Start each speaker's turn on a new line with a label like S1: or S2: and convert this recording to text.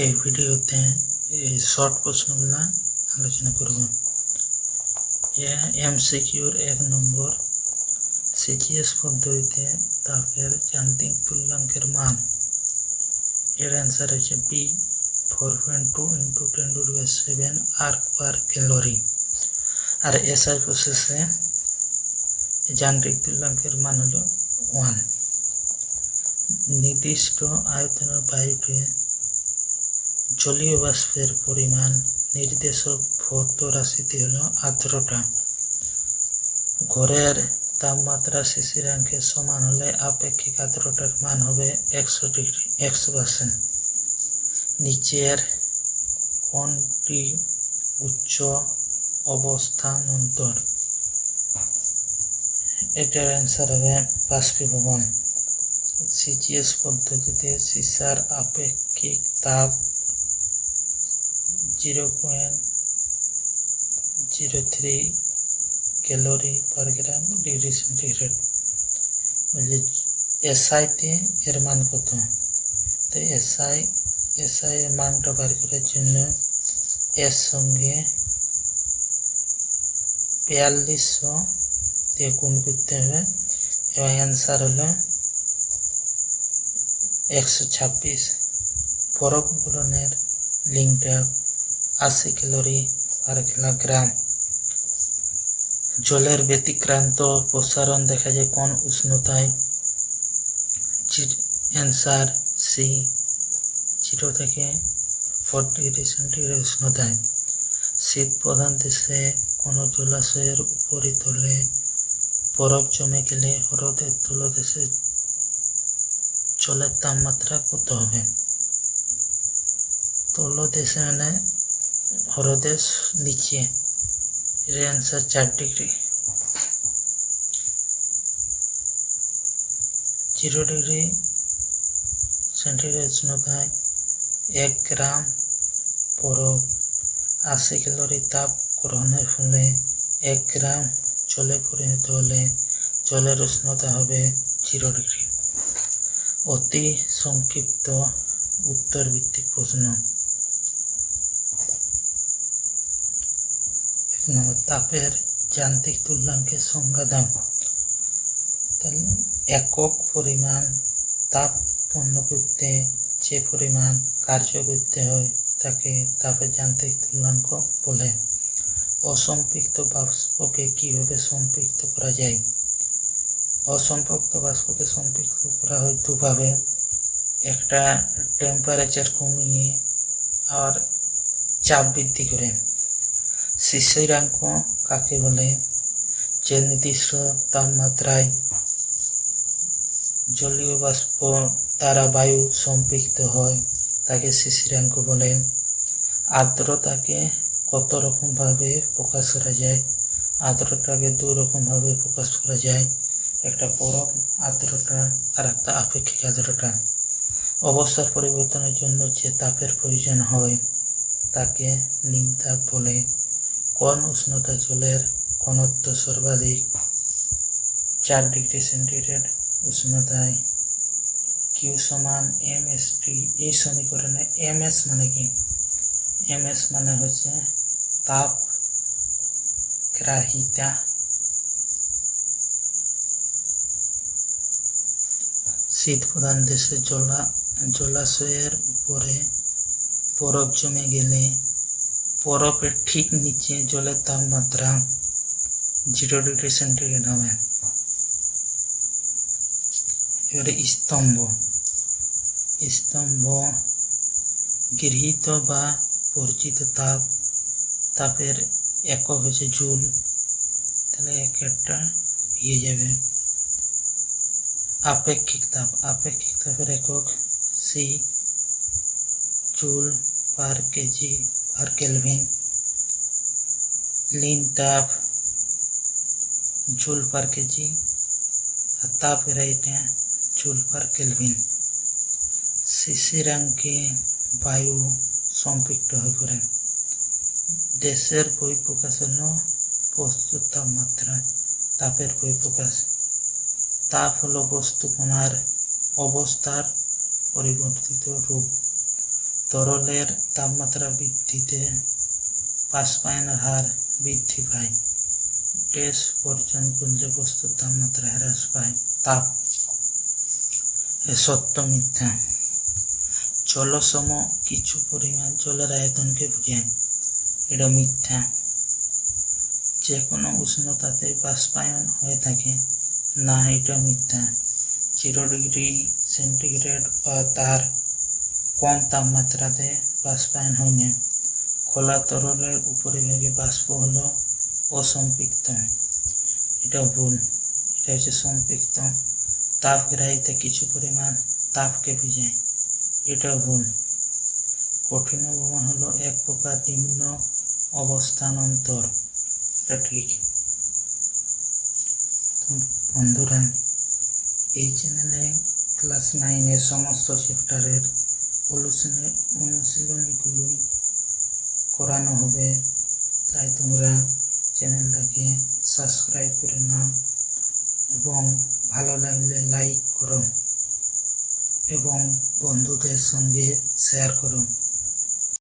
S1: এই ভিডিওতে শর্ট প্রশ্নগুলো আলোচনা করব। এমসিকিউর 1 নম্বর, সিজিএস পদ্ধতিতে তাপের যান্ত্রিক তুল্যাঙ্কের মান। এর অ্যান্সার হচ্ছে বি 4.2 × 10⁷ আর্ক পার ক্যালোরি। আর এসআই প্রসেসে যান্ত্রিক তুল্যাঙ্কের মান হলো 1। নির্দিষ্ট আয়তনের বায়ুকে জলীয় বাষ্পের পরিমাণ নির্দেশক ভৌত রাশিটি হলো আর্দ্রতা। ঘরের তাপমাত্রা শিশিরাঙ্কের সমান হলে আপেক্ষিক আর্দ্রতার মান হবে 100%। নিচের কোনটি উচ্চ অবস্থান্তর? এটার অ্যান্সার হবে বাষ্পীভবন। সিজিএস পদ্ধতিতে সীসার আপেক্ষিক তাপ 0.03 ক্যালোরি পার গ্রাম ডিগ্রি সেন্টিগ্রেড। বলছে এসআইতে এর মান কত? তো এসআই এর মানটা বার করার জন্য এর সঙ্গে 4200 দিয়ে গুণ করতে হবে এবং অ্যান্সার হলো 126। বরফ গলনের লিঙ্কটা 80 ক্যালোরি পার কিলোগ্রাম। জলের ব্যতিক্রান্ত প্রসারণ দেখা যায় কোন উষ্ণতায়? অ্যান্সার সি 0 থেকে 4 ডিগ্রি সেন্টিগ্রেড উষ্ণতায়। শীত প্রধান দেশে কোনো জলাশয়ের উপরিতলে বরফ জমে গেলে হ্রদের তলদেশে জলের তাপমাত্রা কত হবে? তলদেশে মানে হ্রদের নিচে। এর অ্যান্সার 4 ডিগ্রি। 0 ডিগ্রি সেন্টিগ্রেড উষ্ণতায় 1 গ্রাম বরফ 80 ক্যালোরি তাপ গ্রহণের ফলে 1 গ্রাম জলে পরিণত হলে জলের উষ্ণতা হবে 0 ডিগ্রি। অতি সংক্ষিপ্ত উত্তর ভিত্তিক প্রশ্ন। 1 নম্বর, তাপের যান্ত্রিক তুল্যাঙ্কের সংজ্ঞা দাও। তাহলে একক পরিমাণ তাপ উৎপন্ন করতে যে পরিমাণ কার্য করতে হয় তাকে তাপের যান্ত্রিক তুল্যাঙ্ক বলে। অসম্পৃক্ত বাষ্পকে কিভাবে সম্পৃক্ত করা যায়? অসম্পৃক্ত বাষ্পকে সম্পৃক্ত করা হয় দুভাবে। একটা টেম্পারেচার কমিয়ে আর চাপ বৃদ্ধি করে। শিশিরাঙ্ক কাকে বলে? যে নির্দিষ্ট তাপমাত্রায় জলীয় বাষ্প দ্বারা বায়ু সম্পৃক্ত হয় তাকে শিশিরাঙ্ক বলে। আর্দ্রতাকে কত রকম ভাবে প্রকাশ করা যায়? আর্দ্রতাকে 2 রকম ভাবে প্রকাশ করা যায়। একটা পরম আর্দ্রতা আর একটা আপেক্ষিক আর্দ্রতা। অবস্থার পরিবর্তনের জন্য যে তাপের প্রয়োজন হয় তাকে নিম্নতাপ বলে। কোন উষ্ণতা জলের ঘনত্ব সর্বাধিক? 4 ডিগ্রি সেন্টিগ্রেড উষ্ণতায়। কিউ সমান mst। এই সমীকরণে ms মানে কি? ms মানে হচ্ছে তাপ গ্রাহিতা। শীত প্রধান দেশে জলাশয়ের উপরে বরফ জমে গেলে বরফের ঠিক নিচে জলের তাপমাত্রা 0 ডিগ্রি সেন্টিগ্রেড হবে। এবারে স্তম্ভ গৃহীত বা বর্জিত তাপের একক হচ্ছে জুল। তাহলে একটা হয়ে যাবে। আপেক্ষিক তাপের একক C joule per KG per kelvin. লিন তাপ জুল পার কেজি আর তাপ গ্রাহিতা জুল পার কেলভিন। শিশিরাঙ্কে বায়ু সম্পৃক্ত হয়ে পড়ে। দেশের বহিঃপ্রকাশ হল বস্তুর তাপমাত্রা। তাপের বহিঃপ্রকাশ। তাপ হলো বস্তু কণার অবস্থার পরিবর্তিত রূপ। তরলের তাপমাত্রা বৃদ্ধিতে বাষ্পায়নের হার বৃদ্ধি পায়। ড্যাশ বর্জনকুণ্ডে বস্তুর তাপমাত্রা হ্রাস পায়। তাপ এ সত্য মিথ্যা। জলসম কিছু পরিমাণ জলের আয়তনকে বোঝায়, এটা মিথ্যা। যে কোনো উষ্ণতাতে বাষ্পায়ন হয়ে থাকে, না, এটা মিথ্যা। 0 ডিগ্রি সেন্টিগ্রেড বা তার কম তাপমাত্রাতে বাষ্পায়ন হয় না। খোলা তরলের উপরিভাগে বাষ্প হলো অসম্পৃক্ত, এটা ভুল। এটা হচ্ছে সম্পৃক্ত। তাপগ্রাহীতে কিছু পরিমাণ তাপকে বোঝায়, এটা ভুল। কঠিন ভবন হলো এক প্রকার নিম্ন অবস্থানান্তর, এটা ঠিক। তো বন্ধুরা, এই চ্যানেলে ক্লাস 9-এর সমস্ত চ্যাপ্টারের অনুশীলনীগুলি করানো হবে, তাই তোমরা চ্যানেলটাকে সাবস্ক্রাইব করে নাও এবং ভালো লাগলে লাইক করো এবং বন্ধুদের সঙ্গে শেয়ার করো।